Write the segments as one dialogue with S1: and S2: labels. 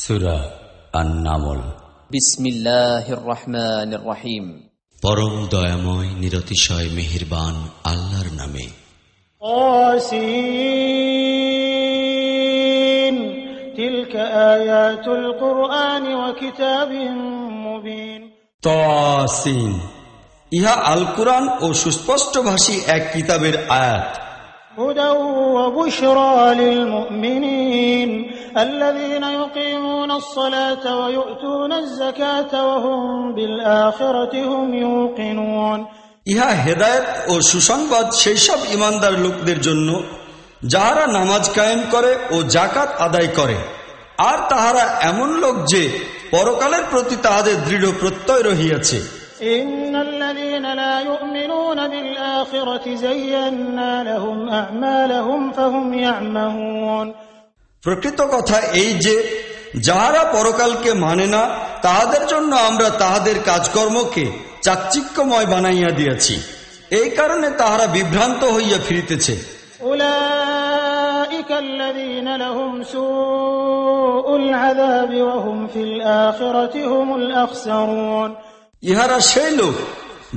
S1: সূরা আন-নামল।
S2: বিসমিল্লাহির রহমানির রহিম।
S1: পরম দয়াময় নিরতিশয় মেহেরবান আল্লাহর নামে।
S3: তাসিন তিলকা আয়াতুল কুরআন ওয়া কিতাবিন মুবিন।
S4: তাসিন, ইহা আল কুরআন ও সুস্পষ্টভাষী এক কিতাবের আয়াত।
S3: হুদা ওয়া বুশরা লিল মুমিনিন আল্লাযীনা ইউকিমুনাস সালাতা ওয়া ইউতুনাজ যাকাতা ওয়া হুম বিল আখিরাতি হুম ইউকিনুন।
S4: ইহা হেদায়েত ও সুসংবাদ সেই সব ঈমানদার লোকদের জন্য যাহারা নামাজ কায়েম করে ও যাকাত আদায় করে, আর তাহারা এমন লোক যে পরকালের প্রতি তাহাদের দৃঢ় প্রত্যয় রহিয়াছে।
S3: ইন্নাল্লাযীনা লা ইউমিনুনা বিল আখিরাতি যায়্যানা লাহুম আ'মালাহুম ফাহুম ইয়া'মাহুন।
S4: প্রকৃত কথা এই যে যাহারা পরকালকে মানে না, তাহাদের জন্য আমরা তাহাদের কাজকর্মকে চাকচিক্যময় বানাইয়া দিয়াছি, এই কারণে তাহারা বিভ্রান্ত হইয়া ফিরিতেছে।
S3: উলাইকা আল্লাযীনা লাহুম সুউল আযাবি ওয়া হুম ফিল আখিরাতি হুমুল আখসারুন।
S4: ইহারা সেই লোক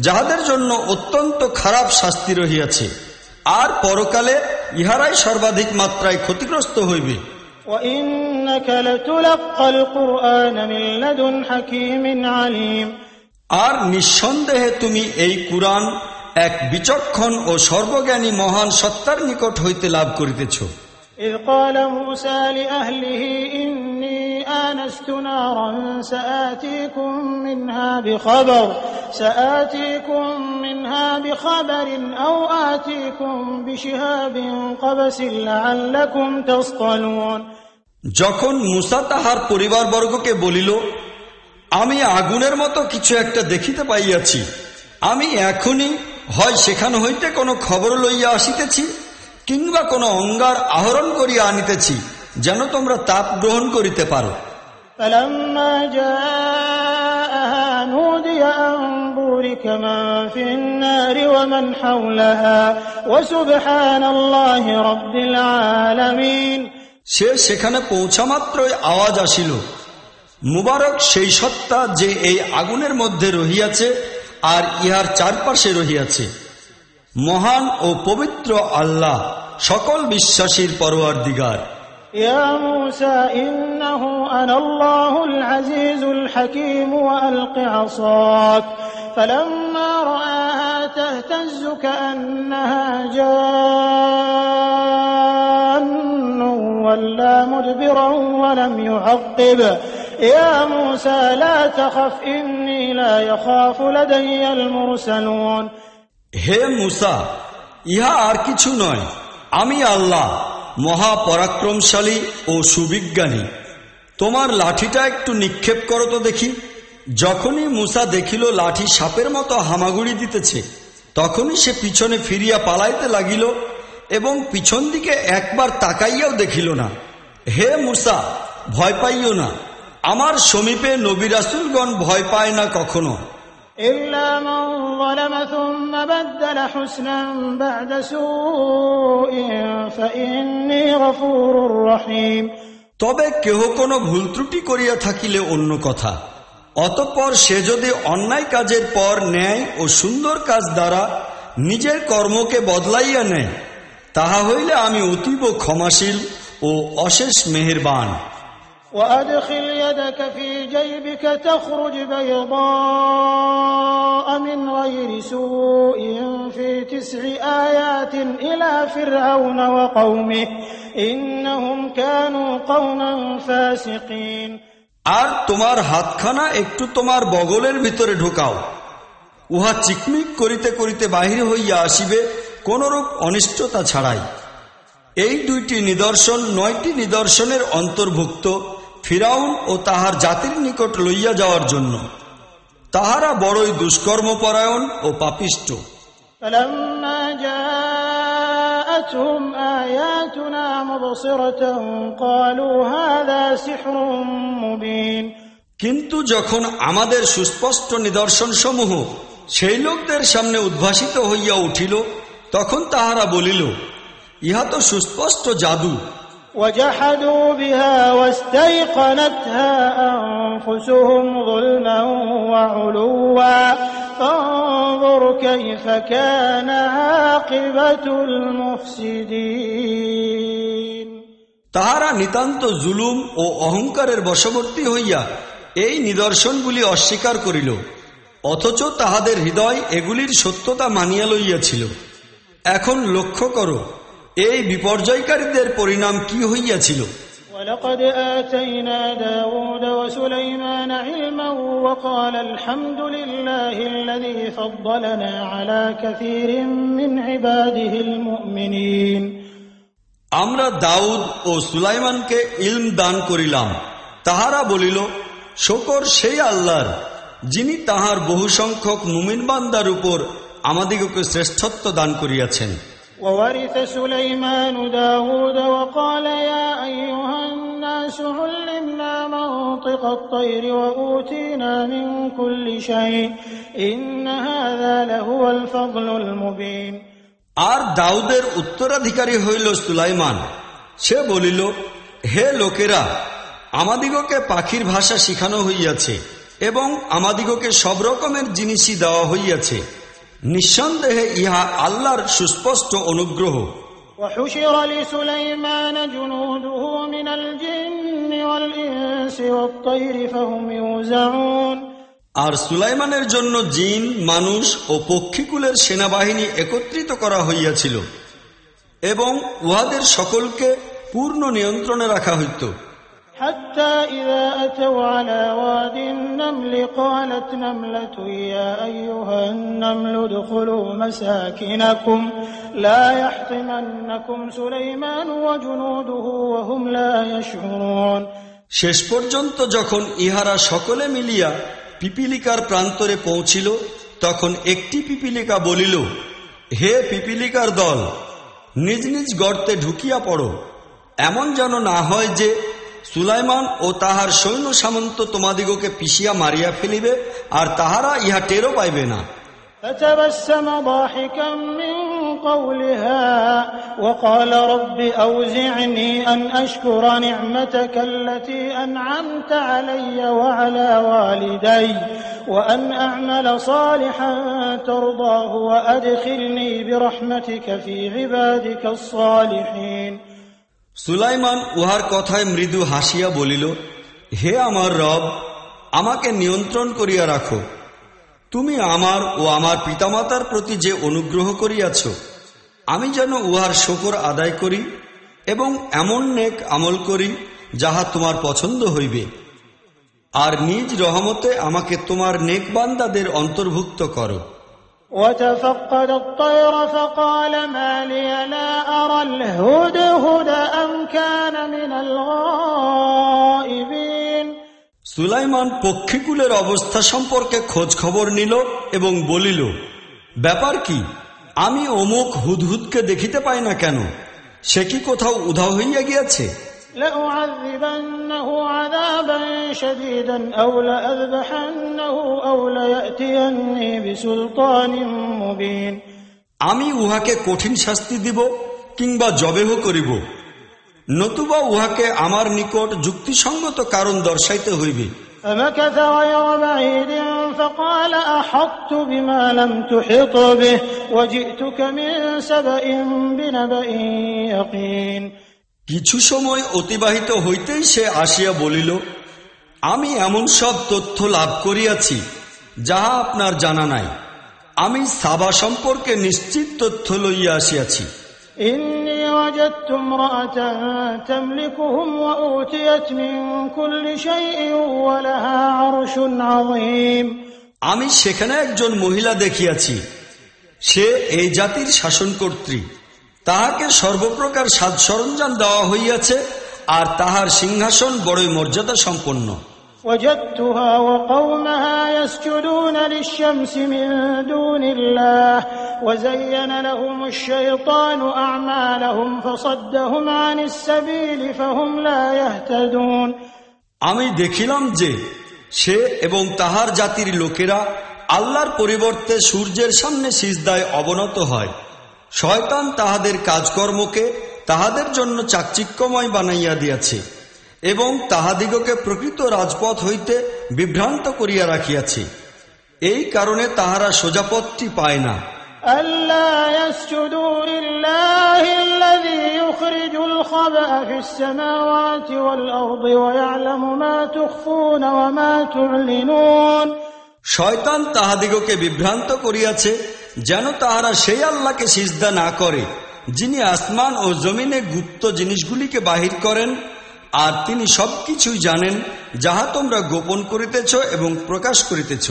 S4: যাহাদের জন্য অত্যন্ত খারাপ শাস্তি রহিয়াছে, আর পরকালে ইহারাই সর্বাধিক মাত্রায় ক্ষতিগ্রস্ত হইবে।
S3: ওয়া ইন্নাকা লাতুলাক্কাল কুরআন মিন লাদুন হাকীমিন আলীম।
S4: আর নিঃসন্দেহে তুমি এই কুরআন এক বিচক্ষণ ও সর্বজ্ঞানী মহান সত্তার নিকট হইতে লাভ করিতেছ।
S3: إذ قال موسى لأهله إني آنست نارا سآتيكم منها بخبر أو آتيكم بشهاب قبس لعلكم تصطلون।
S4: যখন মুসা তাহার পরিবারবর্গকে বলিল, আমি আগুনের মতো কিছু একটা দেখিতে পাইয়াছি, আমি এখনই হয় সেখান হইতে কোনো খবর লইয়া আসিতেছি, কিংবা কোন অঙ্গার আহরণ করিয়া আনিতেছি, যেন তোমরা তাপ গ্রহণ করিতে পারো।
S3: فلما جاءها نودي أن بورك من في النار ومن حولها وسبحان الله رب العالمين।
S4: সে সেখানে পৌঁছামাত্রই আওয়াজ আসিল, মুবারক সেই সত্তা যে এই আগুনের মধ্যে রহিয়াছে আর ইহার চারপাশে রহিয়াছে। মহান ও পবিত্র আল্লাহ, সকল বিশ্বাসীর পরওয়ারদিগার।
S3: ইয়া মূসা ইন্নাহু আনাল্লাহুল আজিজুল হাকীম ওয়া আলকি আসাক ফালাম্মা রাআহা তাহতাজ্জু কাআন্নাহা জান্নুন ওয়াল্লা মুদবিরান ওয়া লাম ইউআক্কিব ইয়া মূসা লা তাখাফ ইন্নী লা ইয়াখাফু লাদাইয়াল মুরসালুন।
S4: হে মুসা, ইহা আর কিছু নয়, আমি আল্লাহ মহাপরাক্রমশালী ও সুবিজ্ঞানী। তোমার লাঠিটা একটু নিক্ষেপ করো তো দেখি। যখনই মুসা দেখিল লাঠি সাপের মতো হামাগুড়ি দিতেছে, তখনই সে পিছনে ফিরিয়া পালাইতে লাগিল এবং পিছন দিকে একবার তাকাইয়াও দেখিল না। হে মুসা, ভয় পাইও না, আমার সমীপে নবী রাসূলগণ ভয় পায় না কখনো।
S3: ইল্লা মান যালামা থুম্মা বাদদালা হুসনান বা'দা সুইন ফাইন্নী গফুরুর রহিম।
S4: তবে কেহ কোনো ভুল ত্রুটি করিয়া থাকিলে অন্য কথা, অতঃপর সে যদি অন্যায় কাজের পর ন্যায় ও সুন্দর কাজ দ্বারা নিজের কর্মকে বদলাইয়া নেয়, তাহা হইলে আমি অতীব ক্ষমাশীল ও অশেষ মেহেরবান।
S3: وأدخل يدك في جيبك تخرج بيضاء من غير سوء في 9 آيات إلى فرعون وقومه إنهم كانوا قوما فاسقين।
S4: আর তোমার হাতখানা একটু তোমার বগলের ভিতরে ঢোকাও, উহা চিকমিক করিতে করিতে বাহির হইয়া আসিবে কোনরূপ অনিষ্টতা ছাড়াই। এই 2টি নিদর্শন 9টি নিদর্শনের অন্তর্ভুক্ত ফিরাউন ও তাহার জাতির নিকট লইয়া যাওয়ার জন্য। তাহারা বড়ই দুষ্কর্মপরায়ণ ও পাপিষ্ঠ।
S3: فلما جاءتهم آياتنا مبصرة قالوا هذا سحر مبين।
S4: কিন্তু যখন আমাদের সুস্পষ্ট নিদর্শন সমূহ সেই লোকদের সামনে উদ্ভাসিত হইয়া উঠিল, তখন তাহারা বলিল, ইহা তো সুস্পষ্ট জাদু।
S3: وجحدوا بها واستيقنتها أنفسهم ظلما وعلوا فانظر كيف كان عاقبة المفسدين
S4: তাহারা নিতান্ত জুলুম ও অহংকারের বশবর্তী হইয়া এই নিদর্শনগুলি অস্বীকার করিল, অথচ তাহাদের হৃদয় এগুলির সত্যতা মানিয়া লইয়াছিল। এখন লক্ষ্য করো এই বিপর্যয়কারীদের পরিণাম কি হইয়াছিল।
S3: ولقد آتينا داود وسليمان علما وقال الحمد لله الذي فضلنا على كثير من عباده المؤمنين
S4: আমরা দাউদ ও সুলাইমানকে ইলম দান করিলাম, তাহারা বলিল শকর সেই আল্লাহর, যিনি তাহার বহু সংখ্যক মুমিন বান্দার উপর আমাদিগকে শ্রেষ্ঠত্ব দান করিয়াছেন।
S3: وورث سليمان داود وقال يا أيها الناس علمنا منطق الطير وأوتينا من كل شيء إن هذا لهو الفضل المبين
S4: আর দাউদের উত্তরাধিকারী হইল সুলাইমান। সে বলিল, হে লোকেরা, আমাদিগকে পাখির ভাষা শিখানো হইয়াছে এবং আমাদিগকে সব রকমের জিনিসই দেওয়া হইয়াছে। নিঃসন্দেহে ইহা আল্লাহর সুস্পষ্ট অনুগ্রহ।
S3: وحشر لسليمان جنوده من الجن والإنس والطير فهم يوزعون
S4: আর সুলাইমানের জন্য জিন, মানুষ ও পক্ষীকুলের সেনাবাহিনী একত্রিত করা হইয়াছিল এবং উহাদের সকলকে পূর্ণ নিয়ন্ত্রণে রাখা হইত।
S3: حتى إذا أتوا على واد النمل قالت نملة يا أيها النمل ادخلوا مساكنكم لا يحطمنكم سليمان وجنوده وهم لا يشعرون
S4: শেষ পর্যন্ত যখন ইহারা সকলে মিলিয়া পিপিলিকার প্রান্তরে পৌঁছিল, তখন একটি পিপিলিকা বলিল, হে পিপিলিকার দল, নিজ নিজ গর্তে ঢুকিয়া পড়ো, এমন যেন না হয় যে সুলাইমান ও তাহার সৈন্য সামন্ত তোমাদিগকে পিষিয়া মারিয়া ফেলিবে, আর তাহারা ইহা টেরও পাইবে না।
S3: فتبسم ضاحكا من قولها وقال رب أوزعني أن أشكر نعمتك التي أنعمت علي وعلى والدي وأن أعمل صالحا ترضاه وأدخلني برحمتك في عبادك الصالحين
S4: সুলাইমান উহার কথায় মৃদু হাসিয়া বলিল, হে আমার রব, আমাকে নিয়ন্ত্রণ করিয়া রাখো। তুমি আমার ও আমার পিতামাতার প্রতি যে অনুগ্রহ করিয়াছ, আমি যেন উহার শকর আদায় করি এবং এমন নেক আমল করি যাহা তোমার পছন্দ হইবে, আর নিজ রহমতে আমাকে তোমার নেক বান্দাদের অন্তর্ভুক্ত করো।
S3: وتفقد الطير فقال ما لي لا أرى الهدهد أم كان من الغائبين
S4: সুলাইমান পক্ষীকুলের অবস্থা সম্পর্কে খোঁজ খবর নিল এবং বলিল, ব্যাপার কি? আমি অমুক হুদহুদকে দেখিতে পাই না কেন? সে কি কোথাও উধাও হইয়া গিয়াছে?
S3: لأعذبنه عذابا شديدا أو لأذبحنه أو ليأتيني بسلطان مبين
S4: আমি উহাকে কঠিন শাস্তি দিব কিংবা জবেহ করিব, নতুবা উহাকে আমার নিকট যুক্তিসঙ্গত কারণ দর্শাইতে হইবে।
S3: فمكث غير بعيد فقال أحطت بما لم تحط به وجئتك من سبأ بنبأ يقين
S4: কিছু সময় অতিবাহিত হইতেই সে আসিয়া বলিল, আমি এমন সব তথ্য লাভ করিয়াছি যাহা আপনার জানা নাই। আমি সাবা সম্পর্কে নিশ্চিত তথ্য লইয়া আসিয়াছি।
S3: إني وجدت امرأة تملكهم وأوتيت من كل شيء ولها عرش عظيم
S4: আমি সেখানে একজন মহিলা দেখিয়াছি, সে এই জাতির শাসনকর্ত্রী, তাহাকে সর্বপ্রকার সাজ সরঞ্জাম দেওয়া হইয়াছে, আর তাহার সিংহাসন বড়ই মর্যাদা সম্পন্ন।
S3: وجدتها وقومها يسجدون للشمس من دون الله وزين لهم الشيطان أعمالهم فصدهم عن السبيل فهم لا يهتدون
S4: আমি দেখিলাম যে সে এবং তাহার জাতির লোকেরা আল্লাহর পরিবর্তে সূর্যের সামনে সিজদায় অবনত হয়। শয়তান তাহাদের কাজকর্মকে তাহাদের জন্য চাকচিক্যময় বানাইয়া দিয়াছে এবং তাহাদিগকে প্রকৃত রাজপথ হইতে বিভ্রান্ত করিয়া রাখিয়াছে। এই কারণে তাহারা সোজাপথটি পায় না।
S3: ألا يسجدوا لله الذي يخرج الخبأ في السماوات والأرض ويعلم ما تخفون وما تعلنون।
S4: শয়তান তাহাদিগকে বিভ্রান্ত করিয়াছে যেন তাহারা সেই আল্লাহকে সিজদা না করে যিনি আসমান ও জমিনে গুপ্ত জিনিসগুলিকে বাহির করেন, আর তিনি সবকিছুই জানেন যাহা তোমরা গোপন করিতেছ এবং প্রকাশ করিতেছ।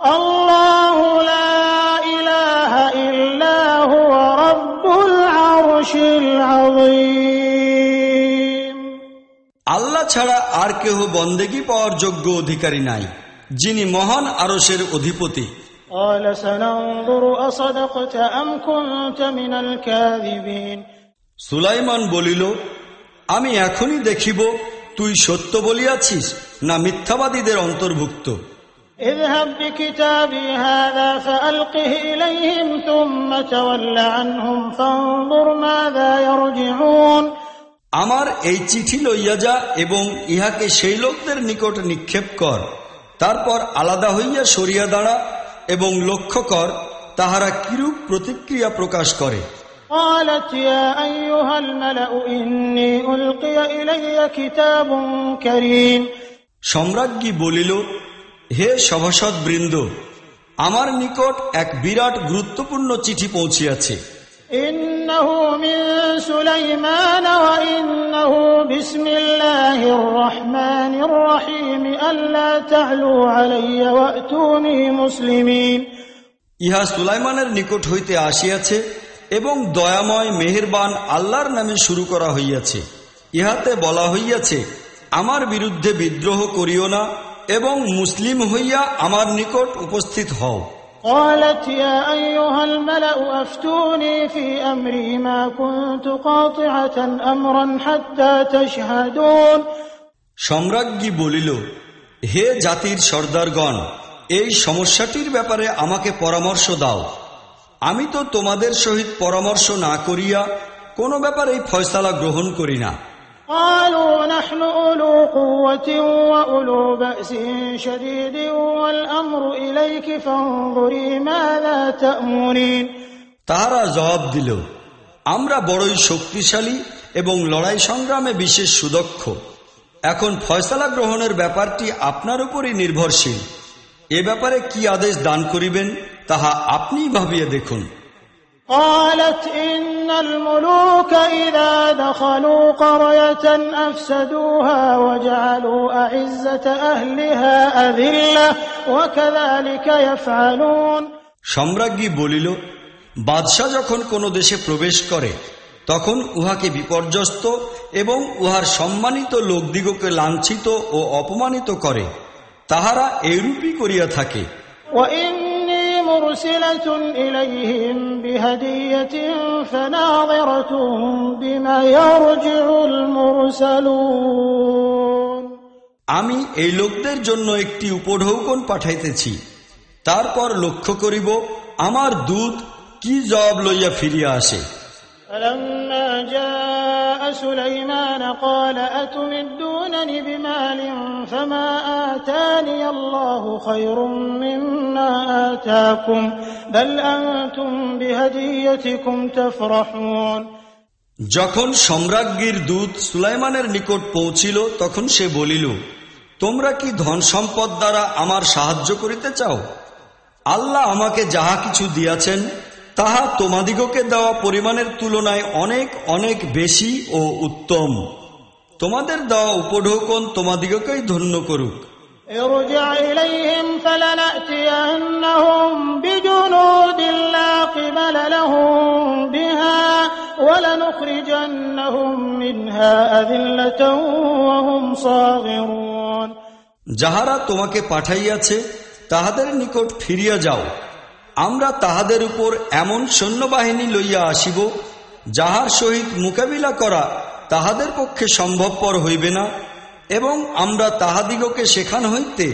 S3: আল্লাহু লা ইলাহা ইল্লা হুয়া রাব্বুল আরশিল আযীম।
S4: আল্লাহ ছাড়া আর কেহ বন্দেগী পাওয়ার যোগ্য অধিকারী নাই, যিনি মহান আরশের অধিপতি।
S3: قال سننظر أصدقت أم كنت من الكاذبين।
S4: সুলাইমান বলিল, আমি এখনই দেখিব তুই সত্য বলিয়াছিস না মিথ্যাবাদীদের অন্তর্ভুক্ত।
S3: اذهب بكتابي هذا فألقه إليهم ثم تول عنهم فانظر ماذا يرجعون।
S4: আমার এই চিঠি লইয়া যা এবং ইহাকে সেই লোকদের নিকট নিক্ষেপ কর, তারপর আলাদা হইয়া সরিয়া দাঁড়া এবং লক্ষ্য কর তাহারা কিরূপ প্রতিক্রিয়া প্রকাশ করে।
S3: قالت يا أيها الملأ إني ألقي إلي كتاب كريم।
S4: সম্রাজ্ঞী বলিল, হে সভাসদ বৃন্দ, আমার নিকট এক বিরাট গুরুত্বপূর্ণ চিঠি পৌঁছিয়াছে।
S3: إنه من سليمان وإنه بسم الله الرحمن الرحيم ألا تعلوا علي وأتوني مسلمين।
S4: ইহা সুলাইমানের নিকট হইতে আসিয়াছে এবং দয়াময় মেহেরবান আল্লাহর নামে শুরু করা হইয়াছে। ইহাতে বলা হইয়াছে, আমার বিরুদ্ধে বিদ্রোহ করিও না এবং মুসলিম হইয়া আমার নিকট উপস্থিত হও।
S3: قالت يا أيها الملأ أفتوني في أمري ما كنت قاطعة أمرا حتى تشهدون।
S4: সম্রাজ্ঞী বলিল, হে জাতির সর্দারগণ, এই সমস্যাটির ব্যাপারে আমাকে পরামর্শ দাও। আমি তো তোমাদের সহিত পরামর্শ না করিয়া কোনো ব্যাপারেই ফয়সালা গ্রহণ করি না।
S3: قالوا نحن أولو قوة وأولو بأس شديد والأمر إليك فانظري ماذا تأمرين।
S4: তাহারা জবাব দিল, আমরা বড়ই শক্তিশালী এবং লড়াই সংগ্রামে বিশেষ সুদক্ষ। এখন ফয়সালা গ্রহণের ব্যাপারটি আপনার উপরই নির্ভরশীল। এ ব্যাপারে কি আদেশ দান করিবেন তাহা আপনিই ভাবিয়ে দেখুন।
S3: قالت إن الملوك إذا دخلوا قرية أفسدوها وجعلوا أعزة أهلها أذلة وكذلك يفعلون।
S4: সম্রাজ্ঞী বলিল, বাদশাহ যখন কোনো দেশে প্রবেশ করে তখন উহাকে বিপর্যস্ত এবং উহার সম্মানিত লোকদিগকে লাঞ্ছিত ও অপমানিত করে। তাহারা এইরূপই করিয়া থাকে।
S3: وإني مرسلة إليهم بهدية فناظرة بما يرجع المرسلون।
S4: আমি এই লোকদের জন্য একটি উপঢৌকন পাঠাইতেছি, তারপর লক্ষ্য করিব আমার দূত কি জবাব লইয়া ফিরিয়া আসে।
S3: فلما جاء سليمان قال أتمدونني بمال فما آتاني الله خير مما آتاكم بل أنتم بهديتكم تفرحون।
S4: যখন সম্রাজ্ঞীর দূত সুলাইমানের নিকট পৌঁছিল তখন সে বলিল, তোমরা কি ধন সম্পদ দ্বারা আমার সাহায্য করিতে চাও? আল্লাহ আমাকে যাহা কিছু দিয়াছেন তাহা তোমাদিগকে দেওয়া পরিমাণের তুলনায় অনেক অনেক বেশি ও উত্তম। তোমাদের দেওয়া উপঢৌকন তোমাদিগকেই ধন্য করুক।
S3: ارجع إليهم فلنأتينهم بجنود لا قبل لهم بها ولنخرجنهم منها أذلة وهم صاغرون।
S4: যাহারা তোমাকে পাঠাইয়াছে তাহাদের নিকট ফিরিয়া যাও, আমরা তাহাদের উপর এমন সৈন্যবাহিনী লইয়া আসিব যাহার সহিত মোকাবিলা করা তাহাদের পক্ষে সম্ভবপর হইবে না, এবং আমরা তাহাদিগকে সেখান হইতে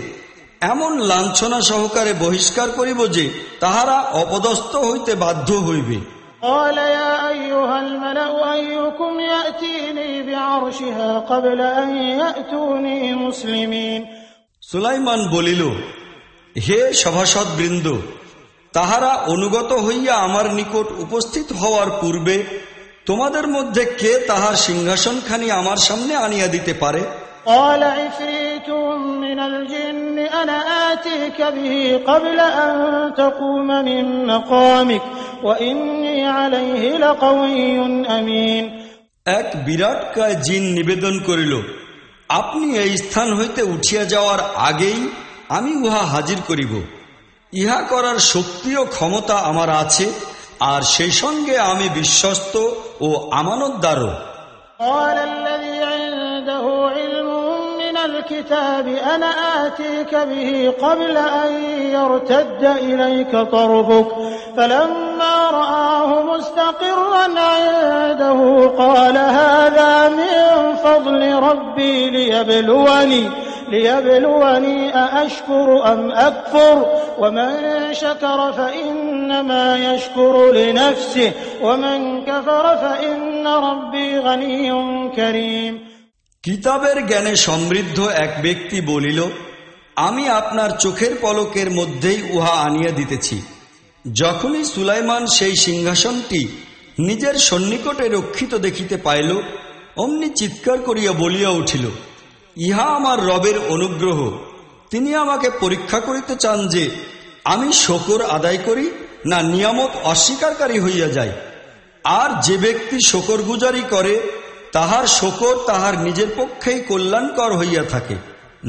S4: এমন লাঞ্ছনা সহকারে বহিষ্কার করিব যে তাহারা অপদস্থ হইতে বাধ্য হইবে।
S3: قال يا أيها الملأ أيكم يأتيني بعرشها قبل أن يأتوني مسلمين
S4: সুলাইমান বলিল, হে সভাসদবৃন্দ, তাহারা অনুগত হইয়া আমার নিকট উপস্থিত হওয়ার পূর্বে তোমাদের মধ্যে কে তাহার সিংহাসনখানি আমার সামনে আনিয়া দিতে পারে?
S3: قال عفريت من الجن أنا آتيك به قبل أن تقوم من مقامك وإني عليه لقوي أمين
S4: এক বিরাটকায় জিন নিবেদন করিল, আপনি এই স্থান হইতে উঠিয়া যাওয়ার আগেই আমি উহা হাজির করিব। ইহা করার শক্তি ও ক্ষমতা আমার আছে, আর সেই সঙ্গে আমি বিশ্বস্ত ও আমানতদারও।
S3: قال الذي عنده علم من الكتاب أنا آتيك به قبل أن يرتد إليك طرفك فلما رآه مستقرا عنده قال هذا من فضل ربي ليبلوني أأشكر أم أكفر ومن شكر فإنما يشكر لنفسه ومن كفر فإن ربي غني كريم
S4: কিতাবের জ্ঞানে সমৃদ্ধ এক ব্যক্তি বলিল, আমি আপনার চোখের পলকের মধ্যেই উহা আনিয়া দিতেছি। যখনই সুলাইমান সেই সিংহাসনটি নিজের সন্নিকটে রক্ষিত দেখিতে পাইল, অমনি চিৎকার করিয়া বলিয়া উঠিল, ইহা আমার রবের অনুগ্রহ। তিনি আমাকে পরীক্ষা করিতে চান যে আমি শকর আদায় করি না নিয়ামত অস্বীকারী হইয়া যাই। আর যে ব্যক্তি শকরগুজারি করে তাহার শকর তাহার নিজের পক্ষেই কল্যাণকর হইয়া থাকে,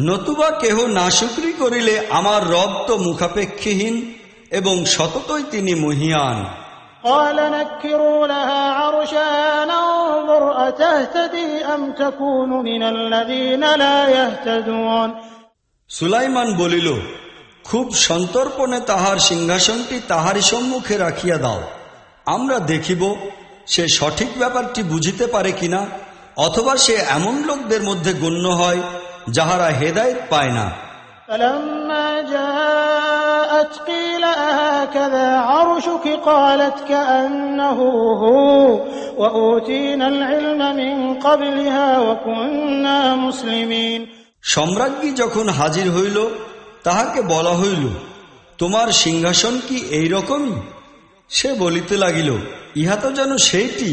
S4: নতুবা কেহ নাশুকরি করিলে আমার রব তো মুখাপেক্ষীহীন এবং সততই তিনি মহিয়ান।
S3: قال نكروا لها عرشها ننظر أتهتدي أم تكون من الذين لا يهتدون
S4: সুলাইমান বলিল, খুব সন্তর্পণে তাহার সিংহাসনটি তাহারই সম্মুখে রাখিয়া দাও, আমরা দেখিব সে সঠিক ব্যাপারটি বুঝিতে পারে কিনা, অথবা সে এমন লোকদের মধ্যে গণ্য হয় যাহারা হেদায়েত পায় না।
S3: فلما جاءت قيل أهكذا عرشك قالت كأنه هو وأوتينا العلم من قبلها وكنا مسلمين
S4: সম্রাজ্ঞী যখন হাজির হইল, তাহাকে বলা হইল, তোমার সিংহাসন কি এই রকমই? সে বলিতে লাগিল, ইহা তো যেন সেইটি,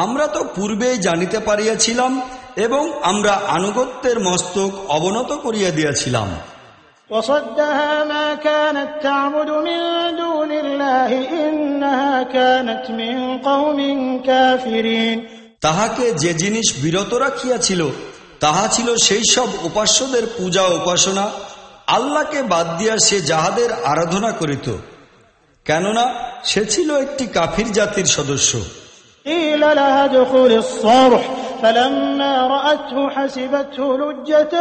S4: আমরা তো পূর্বেই জানিতে পারিয়াছিলাম এবং আমরা আনুগত্যের মস্তক অবনত করিয়া দিয়াছিলাম।
S3: وصدها ما كانت تعبد من دون الله إنها كانت من قوم كافرين
S4: তাহাকে যে জিনিস বিরত রাখিয়াছিল তাহা ছিল সেই সব উপাস্যদের পূজা উপাসনা, আল্লাহকে বাদ দিয়া সে যাহাদের আরাধনা করিত, কেননা সে ছিল একটি কাফির জাতির সদস্য।
S3: قيل لها ادخل الصرح فلما رأته حسبته لجة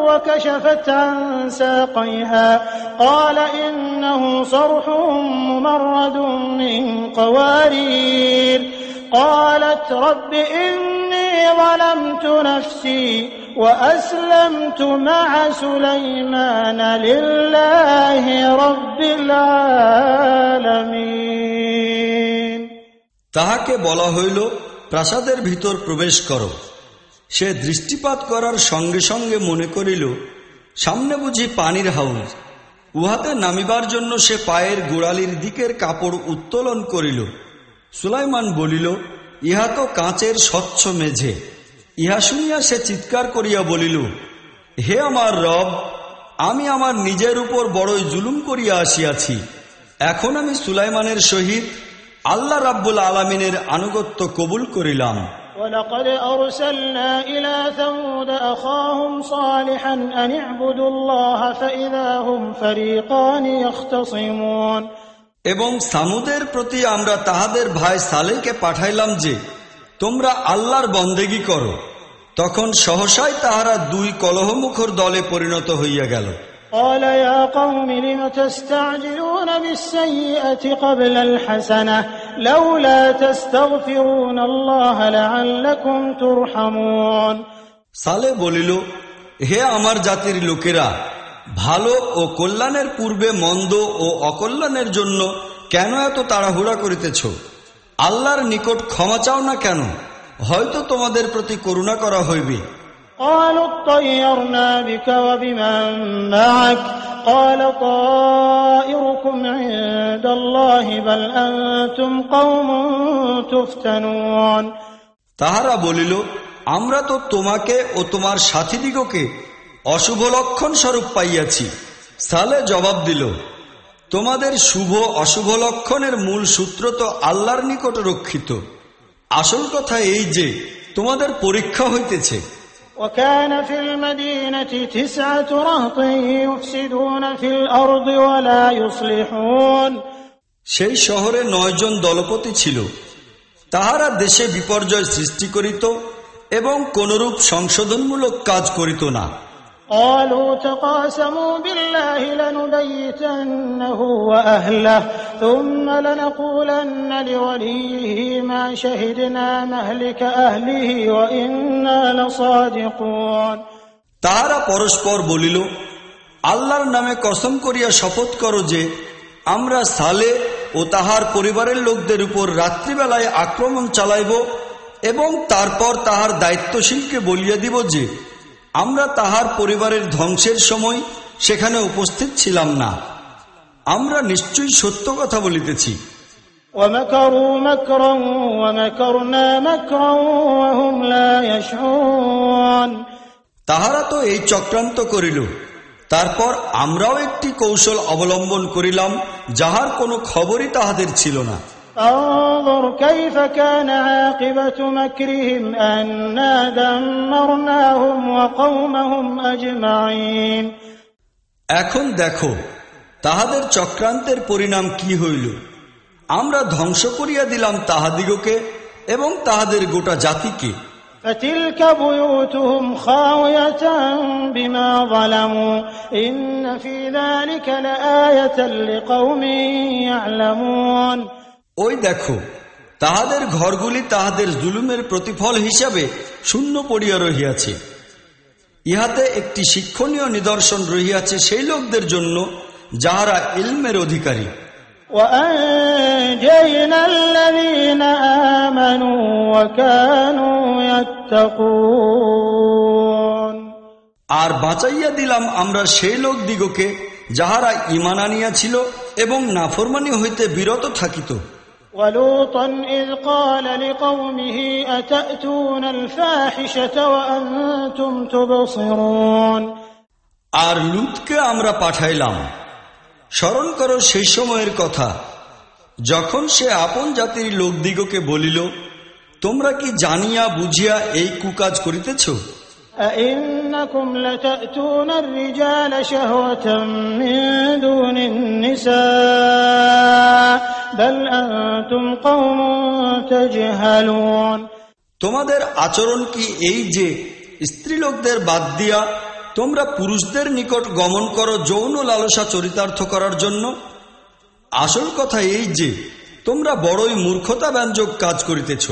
S3: وكشفت عن ساقيها قال إنه صرح ممرد من قوارير قالت رب إني ظلمت نفسي وأسلمت مع سليمان لله رب العالمين
S4: তাহাকে বলা হইল, প্রাসাদের ভিতর প্রবেশ করো। সে দৃষ্টিপাত করার সঙ্গে সঙ্গে মনে করিল সামনে বুঝি পানির হাউজ। উহাতে নামিবার জন্য সে পায়ের গোড়ালির দিকের কাপড় উত্তোলন করিল। সুলাইমান বলিল, ইহা তো কাঁচের স্বচ্ছ মেঝে। ইহা শুনিয়া সে চিৎকার করিয়া বলিল, হে আমার রব, আমি আমার নিজের উপর বড়ই জুলুম করিয়া আসিয়াছি। এখন আমি সুলাইমানের সহিত আল্লাহ রাব্বুল আলামিনের আনুগত্য কবুল করিলাম।
S3: ولقد أرسلنا إلى ثمود أخاهم صالحا أن اعبدوا الله فإذا هم فريقان يختصمون
S4: এবং সামুদের প্রতি আমরা তাহাদের ভাই সালেহকে পাঠাইলাম যে তোমরা আল্লাহর বন্দেগী করো। তখন সহসাই তাহারা দুই কলহমুখর দলে পরিণত হইয়া গেল।
S3: قال يا قوم لم تستعجلون بالسيئة قبل الحسنة لولا تستغفرون الله لعلكم ترحمون
S4: সালেহ বলিল, হে আমার জাতির লোকেরা, ভালো ও কল্যাণের পূর্বে মন্দ ও অকল্যাণের জন্য কেন এত তাড়াহুড়া করিতেছ? আল্লাহর নিকট ক্ষমা চাও না কেন? হয়তো তোমাদের প্রতি করুণা করা হইবে।
S3: قالوا اطيرنا بك وبمن معك قال طائركم عند الله بل أنتم قوم تفتنون।
S4: তাহারা বলিল, আমরা তো তোমাকে ও তোমার সাথীদিগকে অশুভ লক্ষণ স্বরূপ পাইয়াছি। সালে জবাব দিল, তোমাদের শুভ অশুভ লক্ষণের মূল সূত্র তো আল্লাহর নিকট রক্ষিত। আসল কথা এই যে তোমাদের পরীক্ষা হইতেছে।
S3: وكان في المدينة 9 رهط يفسدون في الأرض ولا يصلحون।
S4: সেই শহরে 9 জন দলপতি ছিল, তাহারা দেশে বিপর্যয় সৃষ্টি করিত এবং কোনরূপ সংশোধনমূলক কাজ করিত না।
S3: قالوا تقاسموا بالله لنبيتنه وأهله ثم لنقولن لوليه ما شهدنا مهلك أهله وإنا لصادقون।
S4: তাহারা পরস্পর বলিল, আল্লাহর নামে কসম করিয়া শপথ করো যে আমরা সালে ও তাহার পরিবারের লোকদের উপর রাত্রিবেলায় আক্রমণ চালাইব এবং তারপর তাহার দায়িত্বশীলকে বলিয়া দিব যে আমরা তাহার পরিবারের ধ্বংসের সময় সেখানে উপস্থিত ছিলাম না। আমরা নিশ্চয়ই সত্য কথা বলিতেছি।
S3: ومكروا مكرا ومكرنا مكرا وهم لا يشعرون।
S4: তাহারা তো এই চক্রান্ত করিল, তারপর আমরাও একটি কৌশল অবলম্বন করিলাম যাহার কোনো খবরই তাহাদের ছিল না।
S3: انظر كيف كان عاقبة مكرهم أنا دمرناهم وقومهم أجمعين।
S4: এখন দেখো তাহাদের চক্রান্তের পরিণাম কি হইল। আমরা ধ্বংস করিয়া দিলাম তাহাদিগকে এবং তাহাদের গোটা জাতিকে।
S3: فتلك بيوتهم خاوية بما ظلموا إن في ذلك لآية لقوم يعلمون।
S4: ওই দেখো তাহাদের ঘরগুলি তাহাদের জুলুমের প্রতিফল হিসাবে শূন্য পড়িয়া রহিয়াছে। ইহাতে একটি শিক্ষণীয় নিদর্শন রহিয়াছে সেই লোকদের জন্য যাহারা ইলমের অধিকারী।
S3: وأنجينا الذين آمنوا وكانوا يتقون।
S4: আর বাঁচাইয়া দিলাম আমরা সেই লোক দিগকে যাহারা ঈমান আনিয়াছিল এবং নাফরমানি হইতে বিরত থাকিত।
S3: ولوطا إذ قال لقومه أتأتون الفاحشة وأنتم تبصرون।
S4: আর লুতকে আমরা পাঠাইলাম। স্মরণ করো সেই সময়ের কথা যখন সে আপন জাতির লোকদিগকে বলিল, তোমরা কি জানিয়া বুঝিয়া এই কুকাজ করিতেছ?
S3: أئنكم لتأتون الرجال شهوة من دون النساء بل أنتم قوم تجهلون।
S4: তোমাদের আচরণ কি এই যে স্ত্রীলোকদের বাদ দিয়া তোমরা পুরুষদের নিকট গমন করো যৌন লালসা চরিতার্থ করার জন্য? আসল কথা এই যে তোমরা বড়ই মূর্খতা ব্যঞ্জক কাজ করিতেছ।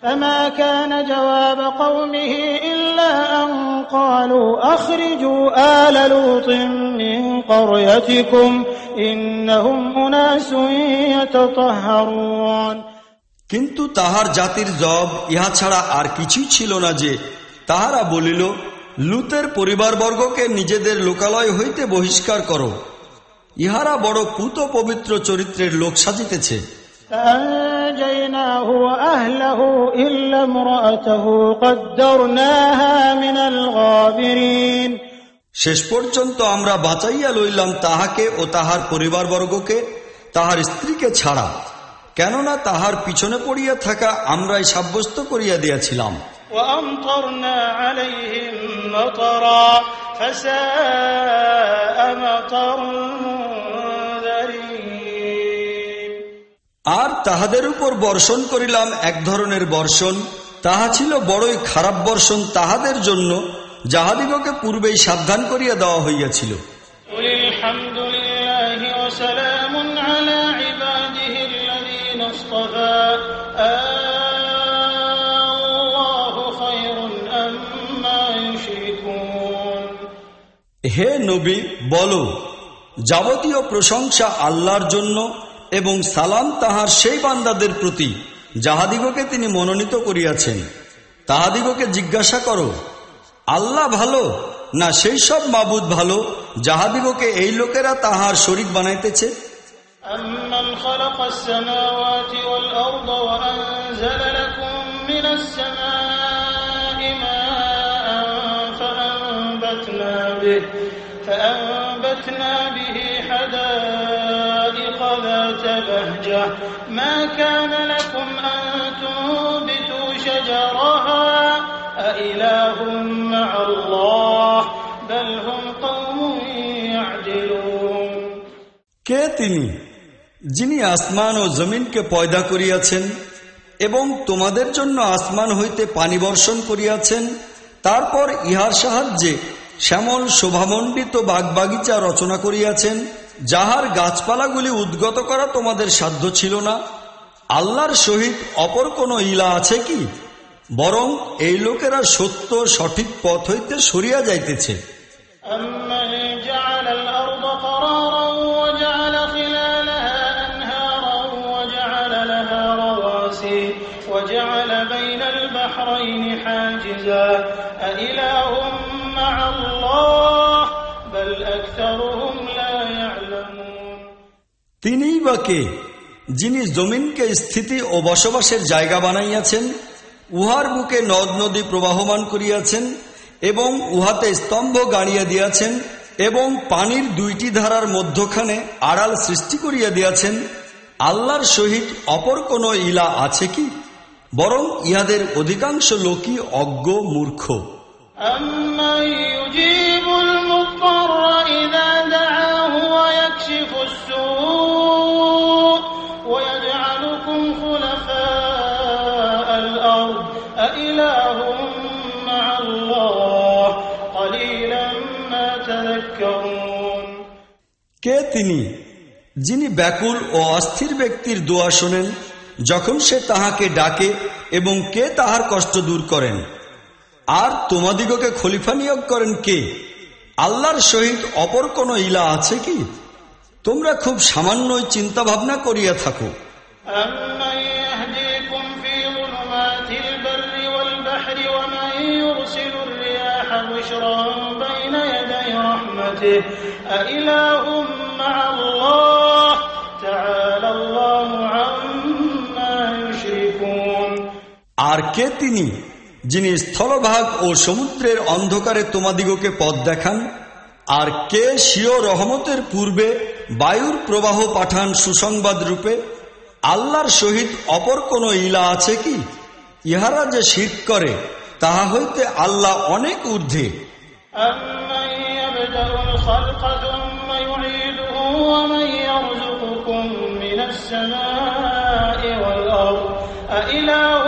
S3: فما كان جواب قومه إلا أن قالوا أخرجوا آل لوط من قريتكم إنهم أناس يتطهرون।
S4: কিন্তু তাহার জাতির জবাব ইহা ছাড়া আর কিছুই ছিল না যে তাহারা বলিল, লুতের পরিবারবর্গকে নিজেদের লোকালয় হইতে বহিষ্কার করো, ইহারা বড় পুত পবিত্র চরিত্রের লোক সাজিতেছে।
S3: فأنجيناه وأهله إلا امرأته قدرناها من الغابرين।
S4: শেষ পর্যন্ত আমরা বাঁচাইয়া লইলাম তাহাকে ও তাহার পরিবারবর্গকে, তাহার স্ত্রীকে ছাড়া, কেননা তাহার পিছনে পড়িয়া থাকা আমরাই সাব্যস্ত করিয়া দিয়াছিলাম।
S3: وأمطرنا عليهم مطرا فساء مطر المنذرين।
S4: আর তাহাদের উপর বর্ষণ করিলাম এক ধরনের বর্ষণ, তাহা ছিল বড়ই খারাপ বর্ষণ তাহাদের জন্য যাহাদিগকে পূর্বেই সাবধান করিয়া দেওয়া হইয়াছিল।
S3: قل الحمد لله وسلام على عباده الذين اصطفى الله خير أما يشركون।
S4: হে নবী, বলো, যাবতীয় প্রশংসা আল্লাহর জন্য, এবং সালাম তাহার সেই বান্দাদের প্রতি যাহাদিগকে তিনি মনোনীত করিয়াছেন। তাহাদিগকে জিজ্ঞাসা করো, আল্লাহ ভালো না সেই সব মাবুদ ভালো যাহাদিগকে এই লোকেরা তাহার শরীক বানাইতেছে?
S3: أَمَّنْ خَلَقَ السَّمَاوَاتِ وَالْأَرْضَ وَأَنزَلَ لَكُم مِّنَ السَّمَاءِ مَاءً فَأَنبَتْنَا بِهِ حَدَائِقَ ذَاتَ بَهْجَةٍ مَا كَانَ لَكُمْ أَن تُنبِتُوا شَجَرَهَا أَإِلَٰهٌ مَّعَ اللَّهِ بَلْ هُمْ قَوْمٌ يَعْدِلُونَ।
S4: কে তিনি যিনি আসমান ও জমিনকে পয়দা করিয়াছেন এবং তোমাদের জন্য আসমান হইতে পানি বর্ষণ করিয়াছেন, তারপর ইহার সাহায্যে শ্যামল শোভামণ্ডিত বাগবাগিচা রচনা করিয়াছেন, যাহার গাছপালাগুলি উদ্গত করা তোমাদের সাধ্য ছিল না? আল্লাহর সহিত অপর কোন ইলা আছে কি? বরং এই লোকেরা সত্য সঠিক পথ হইতে সরিয়া যাইতেছে।
S3: أَمَّنْ جَعَلَ الْأَرْضَ قَرَارًا وَجَعَلَ خِلَالَهَا أَنْهَارًا وَجَعَلَ لَهَا رَوَاسِيَ وَجَعَلَ بَيْنَ الْبَحْرَيْنِ حَاجِزًا أَإِلَٰهٌ مَّعَ اللَّهِ بَلْ أَكْثَرُهُمْ لَا يَعْلَمُونَ।
S4: তিনিই বা কে যিনি জমিনকে স্থিতি ও বসবাসের জায়গা বানাইয়াছেন, উহার বুকে নদ নদী প্রবাহমান করিয়াছেন এবং উহাতে স্তম্ভ গাড়িয়া দিয়াছেন এবং পানির দুইটি ধারার মধ্যখানে আড়াল সৃষ্টি করিয়া দিয়াছেন? আল্লাহর সহিত অপর কোন ইলা আছে কি? বরং ইহাদের অধিকাংশ লোকই অজ্ঞ মূর্খ।
S3: أَمَّن يُجِيبُ الْمُضْطَرَّ إِذَا دَعَاهُ وَيَكْشِفُ السُّوءَ وَيَجْعَلُكُمْ خُلَفَاءَ الْأَرْضِ أَإِلَٰهٌ مَّعَ اللَّهِ قَلِيلًا مَّا تَذَكَّرُونَ।
S4: কে তিনি যিনি ব্যাকুল ও অস্থির ব্যক্তির দোয়া শোনেন যখন সে তাহাকে ডাকে, এবং কে তাহার কষ্ট দূর করেন? আর তোমাদিগকে খলিফা নিয়োগ করেন কে? আল্লাহর সহিত অপর কোন ইলা আছে কি? তোমরা খুব সামান্যই চিন্তা ভাবনা করিয়া থাকো।
S3: أَمَّن يَهْدِيكُمْ فِي ظُلُمَاتِ الْبَرِّ وَالْبَحْرِ وَمَن يُرْسِلُ الرِّيَاحَ بُشْرًا بَيْنَ يَدَيْ رَحْمَتِهِ أَإِلَٰهٌ مَّعَ اللَّهِ تَعَالَى اللَّهُ عَمَّا يُشْرِكُونَ।
S4: আর কে তিনি যিনি স্থলভাগ ও সমুদ্রের অন্ধকারে তোমাদিগকে পথ দেখান? আর কে স্বীয় রহমতের পূর্বে বায়ুর প্রবাহ পাঠান সুসংবাদ রূপে? আল্লাহর সহিত অপর কোন ইলা আছে কি? ইহারা যে শিরক করে তাহা হইতে আল্লাহ অনেক ঊর্ধ্বে।
S3: أَمَّن يَبْدَأُ الْخَلْقَ ثُمَّ يُعِيدُهُ وَمَن يَرْزُقُكُم مِّنَ السَّمَاءِ وَالْأَرْضِ أَإِلَٰهٌ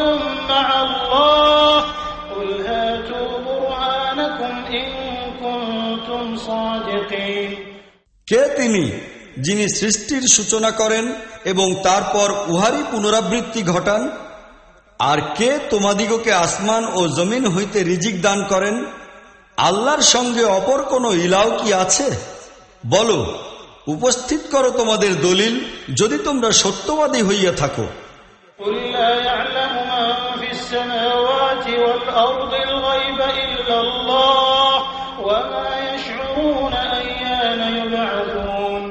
S3: مَّعَ اللَّهِ قُلْ هَاتُوا بُرْهَانَكُمْ إِن كُنتُمْ صَادِقِينَ।
S4: কে তিনি যিনি সৃষ্টির সূচনা করেন এবং তারপর উহারই পুনরাবৃত্তি ঘটান? আর কে তোমাদিগকে আসমান ও জমিন হইতে রিজিক দান করেন? আল্লাহর সঙ্গে অপর কোন ইলাও কি আছে? বলো, উপস্থিত করো তোমাদের দলিল, যদি তোমরা সত্যবাদী হইয়া থাকো।
S3: قُل لَّا يَعْلَمُ مَن فِي السَّمَاوَاتِ وَالْأَرْضِ الْغَيْبَ إِلَّا اللَّهُ وَمَا يَشْعُرُونَ أَيَّانَ يُبْعَثُونَ।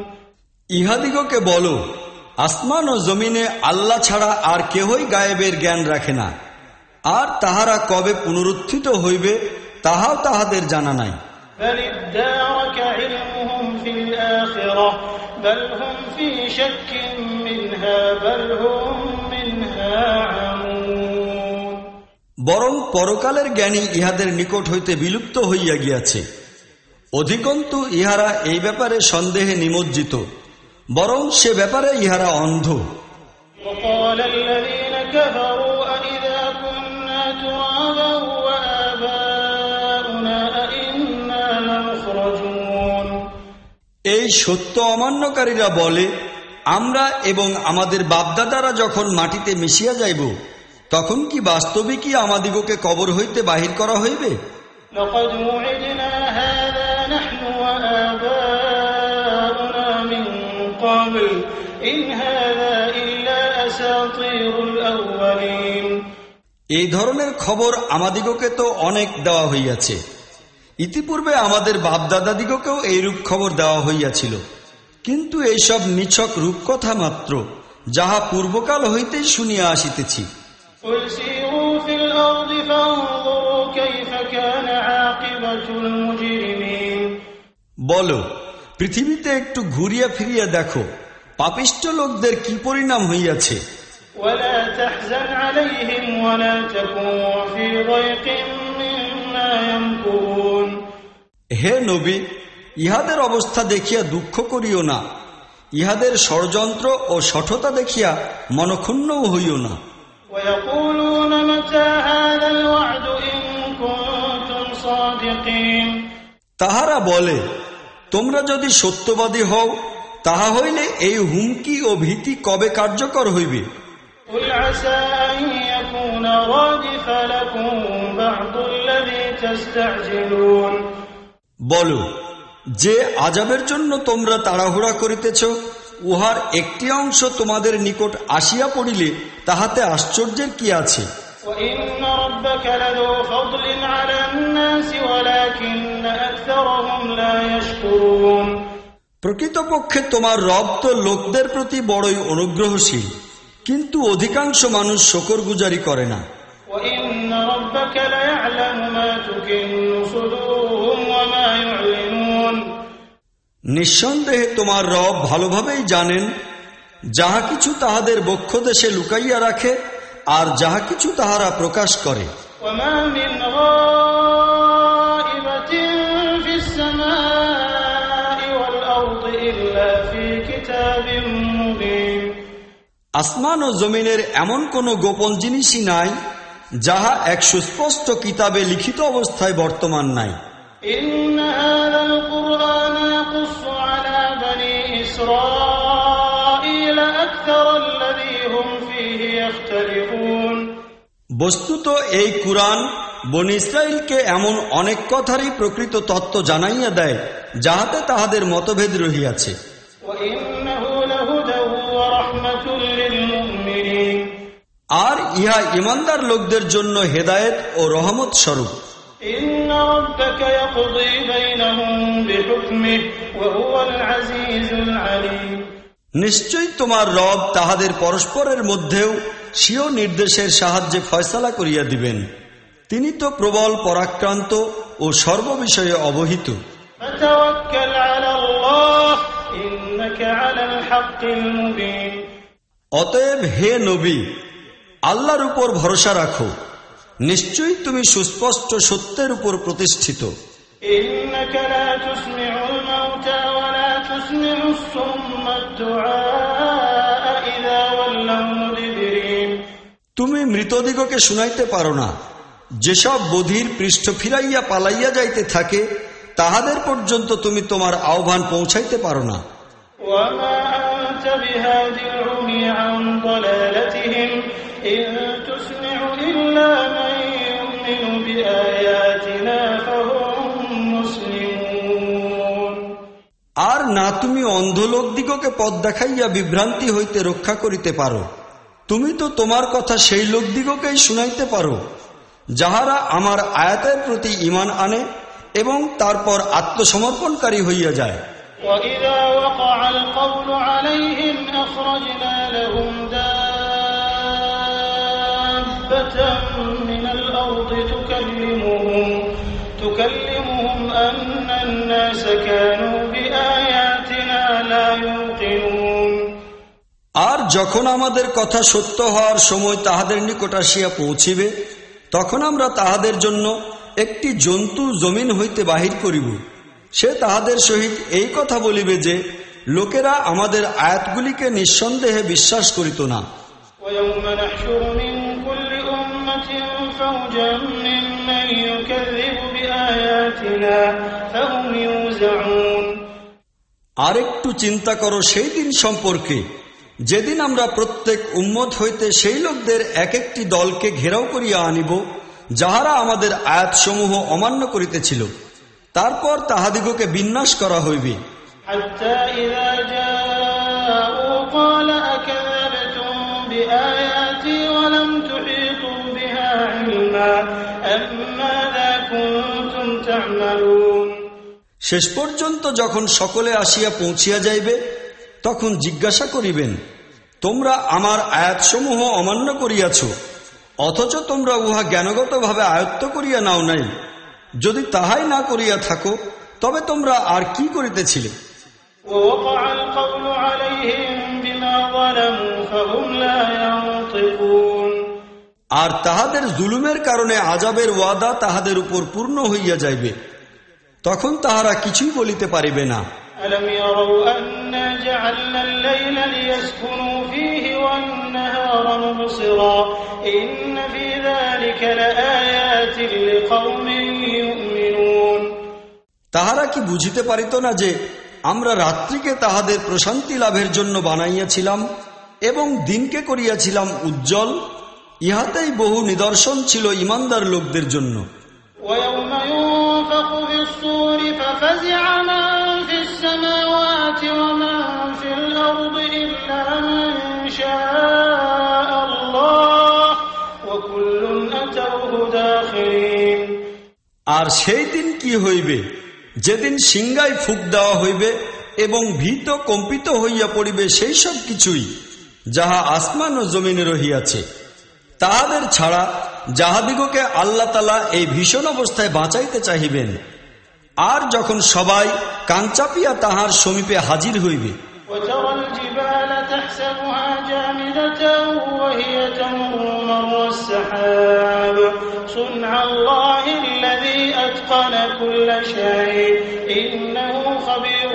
S4: ইহাদিগকে বলো, আসমান ও জমিনে আল্লাহ ছাড়া আর কেহই গায়েবের জ্ঞান রাখে না, আর তাহারা কবে পুনরুত্থিত হইবে তাহাও তাহাদের জানা নাই।
S3: بَلِ ادَّارَكَ عِلْمُهُمْ فِي الْآخِرَةِ بَلْ هُمْ فِي شَكٍّ مِّنْهَا بَلْ هُمْ مِنْهَا عَمُونَ।
S4: বরং পরকালের জ্ঞানী ইহাদের নিকট হইতে বিলুপ্ত হইয়া গিয়াছে। অধিকন্তু ইহারা এই ব্যাপারে সন্দেহে নিমজ্জিত, বরং সে ব্যাপারে ইহারা অন্ধ।
S3: وَقَالَ الَّذِينَ كَفَرُوا أَإِذَا كُنَّا تُرَابًا وَآبَاؤُنَا أَإِنَّا لَمُخْرَجُونَ।
S4: এই সত্য অমান্যকারীরা বলে, আমরা এবং আমাদের বাপদাদারা যখন মাটিতে মিশিয়া যাইব, তখন কি বাস্তবিকই আমাদিগকে কবর হইতে বাহির করা হইবে?
S3: لَقَدْ وُعِدْنَا هَٰذَا نَحْنُ وَآبَاؤُنَا مِن قَبْلُ إن هذا إلا أساطير الأولين
S4: এই ধরনের খবর আমাদিগকে তো অনেক দেওয়া হইয়াছে, ইতিপূর্বে আমাদের বাপদাদাদিগকেও এইরূপ খবর দেওয়া হইয়াছিল, কিন্তু এইসব নিছক রূপকথা মাত্র, যাহা পূর্বকাল হইতেই শুনিয়া আসিতেছি।
S3: قل سيروا في الأرض فانظروا كيف كان عاقبة المجرمين
S4: বলো, পৃথিবীতে একটু ঘুরিয়া ফিরিয়া দেখো, পাপিষ্ঠ লোকদের কি পরিণাম হইয়াছে।
S3: ولا تحزن عليهم ولا تكن في ضيق مما يمكرون
S4: হে নবী, ইহাদের অবস্থা দেখিয়া দুঃখ করিও না, ইহাদের ষড়যন্ত্র ও শঠতা দেখিয়া মনক্ষুণ্ণও হইও না।
S3: ويقولون متى هذا الوعد إن كنتم صادقين
S4: তাহারা বলে, তোমরা যদি সত্যবাদী হও, তাহা হইলে এই হুমকি ও ভীতি কবে কার্যকর হইবে।
S3: قل عسى أن يكون رادف لكم بعض الذي تستعجلون
S4: বলো, যে আযাবের জন্য তোমরা তাড়াহুড়া করিতেছ, উহার একটি অংশ তোমাদের নিকট আসিয়া পড়িলে তাহাতে আশ্চর্যের কি আছে।
S3: وإن ربك لذو فضل على الناس ولكن أكثرهم لا يشكرون
S4: প্রকৃতপক্ষে তোমার রব তো লোকদের প্রতি বড়ই অনুগ্রহশীল, কিন্তু অধিকাংশ মানুষ শুকরগুজারি করে না।
S3: وإن ربك ليعلم ما تكن صدورهم وما يعلنون
S4: নিঃসন্দেহে তোমার রব ভালোভাবেই জানেন যাহা কিছু তাহাদের বক্ষদেশে লুকাইয়া রাখে আর যাহা কিছু তাহারা প্রকাশ করে।
S3: وما من غائبة في السماء والأرض إلا في كتاب مبين
S4: আসমান ও জমিনের এমন কোন গোপন জিনিসই নাই যাহা এক সুস্পষ্ট কিতাবে লিখিত অবস্থায় বর্তমান নাই।
S3: إن هذا القرآن يقص على بني إسرائيل أكثر الذي هم فيه يختلفون
S4: বস্তুত এই কুরআন বনী ইসরাইলকে এমন অনেক কথারই প্রকৃত তত্ত্ব জানাইয়া দেয় যাহাতে তাহাদের মতভেদ রহিয়াছে।
S3: وإنه لهدى ورحمة للمؤمنين
S4: আর ইহা ঈমানদার লোকদের জন্য হেদায়েত ও রহমত স্বরূপ।
S3: إن ربك يقضي بينهم بحكمه وهو العزيز العليم
S4: নিশ্চয়ই তোমার রব তাহাদের পরস্পরের মধ্যেও স্বীয় নির্দেশের সাহায্যে ফয়সালা করিয়া দিবেন, তিনি তো প্রবল পরাক্রান্ত ও সর্ববিষয়ে অবহিত।
S3: فتوكل على الله إنك على الحق المبين
S4: অতএব হে নবী, আল্লাহর উপর ভরসা রাখো, নিশ্চয়ই তুমি সুস্পষ্ট সত্যের উপর প্রতিষ্ঠিত।
S3: إنك لا تسمع الموتى ولا تسمع الصم الدعاء إذا ولوا مدبرين
S4: তুমি মৃতদিগকে শুনাইতে পারো না, যেসব বধির পৃষ্ঠ ফিরাইয়া পালাইয়া যাইতে থাকে তাহাদের পর্যন্ত তুমি তোমার আহ্বান পৌঁছাইতে পারো না।
S3: وما أنت بهاد العمي عن ضلالتهم إن تسمع إلا من يؤمن بآياتنا فهم مسلمون
S4: আর না তুমি অন্ধ লোকদিগকে পথ দেখাইয়া বিভ্রান্তি হইতে রক্ষা করিতে পারো, তুমি তো তোমার কথা সেই লোকদিগকেই শুনাইতে পারো যাহারা আমার আয়াতের প্রতি ঈমান আনে এবং তারপর আত্মসমর্পণকারী হইয়া যায়।
S3: وإذا وقع القول عليهم أخرجنا لهم دابة من الأرض تكلمهم أن الناس كانوا بآياتنا لا يوقنون
S4: আর যখন আমাদের কথা সত্য হওয়ার সময় তাহাদের নিকট আসিয়া পৌঁছিবে, তখন আমরা তাহাদের জন্য একটি জন্তু জমিন হইতে বাহির করিব, সে তাহাদের সহিত এই কথা বলিবে যে লোকেরা আমাদের আয়াতগুলিকে নিঃসন্দেহে বিশ্বাস করিত না।
S3: ويوم نحشر من كل أمة فوجا ممن يكذب بآياتنا فهم يوزعون
S4: আর একটু চিন্তা করো সেই দিন সম্পর্কে, যেদিন আমরা প্রত্যেক উম্মত হইতে সেই লোকদের এক একটি দলকে ঘেরাও করিয়া আনিব যাহারা আমাদের আয়াতসমূহ অমান্য করিতেছিল, তারপর তাহাদিগকে বিন্যাস করা হইবে।
S3: حتى إذا جاءوك قال أكذبتم بآياتي ولم تحيطوا بها علما أم ماذا كنتم تعملون।
S4: শেষ পর্যন্ত যখন সকলে আসিয়া পৌঁছিয়া যাইবে তখন জিজ্ঞাসা করিবেন, তোমরা আমার আয়াতসমূহ অমান্য করিয়াছ, অথচ তোমরা উহা জ্ঞানগতভাবে আয়ত্ত করিয়া নাও নাই। যদি তাহাই না করিয়া থাকো তবে তোমরা আর কি করিতেছিলে?
S3: ووقع القول عليهم بما ظلموا فهم لا ينطقون।
S4: আর তাহাদের জুলুমের কারণে আযাবের ওয়াদা তাহাদের উপর পূর্ণ হইয়া যাইবে, তখন তাহারা কিছুই বলিতে পারিবে না।
S3: ألم يروا أنا جعلنا الليل ليسكنوا فيه والنهار مبصرا إن في ذلك لآيات لقوم يؤمنون।
S4: তাহারা কি বুঝিতে পারিত না যে আমরা রাত্রিকে তাহাদের প্রশান্তি লাভের জন্য বানাইয়াছিলাম এবং দিনকে করিয়াছিলাম উজ্জ্বল? ইহাতেই বহু নিদর্শন ছিল ঈমানদার লোকদের জন্য।
S3: ويوم ينفخ في الصور ففزع من في السماوات ومن في الأرض إلا من شاء الله وكل أتوه داخرين।
S4: আর সেই দিন কি হইবে, যেদিন সিংহায় ফুঁক দেওয়া হইবে এবং ভীত কম্পিত হইয়া পড়িবে সেই সব কিছুই যাহা আসমান ও জমিনে রহিয়াছে, তাহাদের ছাড়া যাহাদিগকে আল্লাহ তাআলা এই ভীষণ অবস্থায় বাঁচাইতে চাহিবেন। আর যখন সবাই কান চাপিয়া তাহার সমীপে হাজির হইবে,
S3: وترى الجبال تحسبها جامدة وهي تمر مر السحاب صنع الله الذي أتقن كل شيء إنه خبير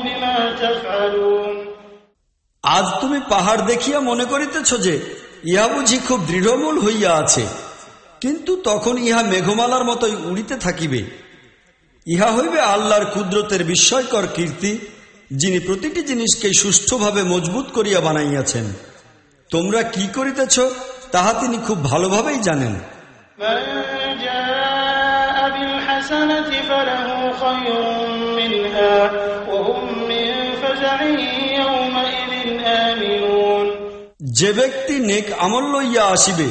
S3: بما تفعلون।
S4: আজ তুমি পাহাড় দেখিয়া মনে করিতেছ যে ইহা বুঝি খুব দৃঢ়মূল হইয়া আছে, কিন্তু তখন ইহা মেঘমালার মতোই উড়িতে থাকিবে। ইহা হইবে আল্লাহর কুদরতের বিস্ময়কর কীর্তি, যিনি প্রতিটি জিনিসকে সুষ্ঠুভাবে মজবুত করিয়া বানাইয়াছেন। তোমরা কি করিতেছ তাহা তিনি খুব ভালোভাবেই জানেন।
S3: من جاء بالحسنة فله خير منها وهم من فزع يومئذ آمنون।
S4: যে ব্যক্তি নেক আমল লইয়া আসিবে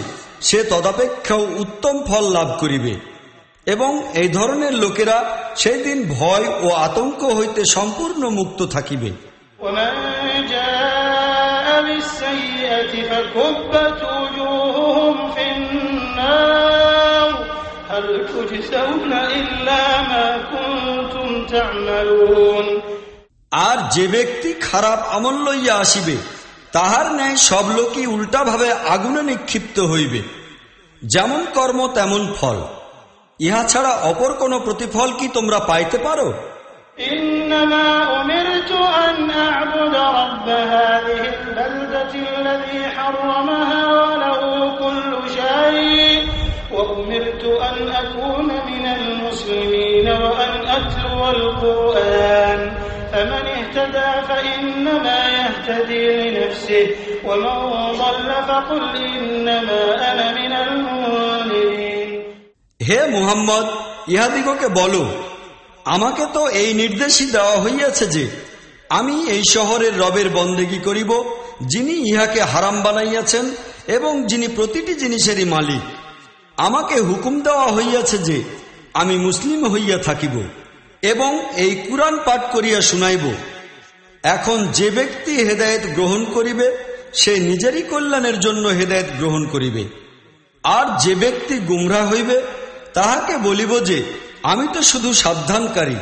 S4: সে তদাপেক্ষাও উত্তম ফল লাভ করিবে, এবং এই ধরনের লোকেরা সেই দিন ভয় ও আতঙ্ক হইতে সম্পূর্ণ মুক্ত থাকিবে।
S3: ومن جاء بالسيئة فكبت وجوههم في النار هل تجزون إلا ما كنتم تعملون।
S4: আর যে ব্যক্তি খারাপ আমল লইয়া আসিবে তাহার ন্যায় সব লোকই উল্টাভাবে আগুনে নিক্ষিপ্ত হইবে, যেমন কর্ম তেমন ফল। ইহা ছাড়া অপর কোন প্রতিফল কি তোমরা পাইতে পারো?
S3: إنما أمرت أن أعبد رب هذه البلدة الذي حرمها وله كل شيء وأمرت أن أكون من المسلمين وأن أتلو القرآن فمن اهتدى فإنما يهتدي لنفسه ومن ضل فقل إنما أنا من المنذرين।
S4: হে মুহাম্মদ, ইহাদিগকে বলো, আমাকে তো এই নির্দেশই দেওয়া হইয়াছে যে আমি এই শহরের রবের বন্দেগী করিব, যিনি ইহাকে হারাম বানাইয়াছেন এবং যিনি প্রতিটি জিনিসেরই মালিক। আমাকে হুকুম দেওয়া হইয়াছে যে আমি মুসলিম হইয়া থাকিব এবং এই কুরআন পাঠ করিয়া শুনাইব। এখন যে ব্যক্তি হেদায়েত গ্রহণ করিবে সে নিজেরই কল্যাণের জন্য হেদায়েত গ্রহণ করিবে, আর যে ব্যক্তি গুমরাহ হইবে তাহাকে বলিব যে আমি তো শুধু সাবধানকারী।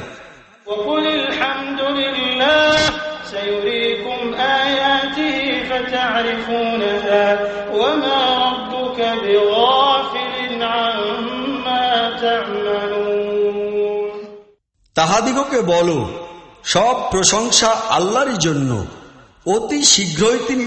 S3: وقل الحمد لله سيريكم آياته فتعرفونها وما ربك بغافل عما تعملون।
S4: তাহাদিগকে বলো, সব প্রশংসা আল্লাহরই জন্য, অতি শীঘ্রই তিনি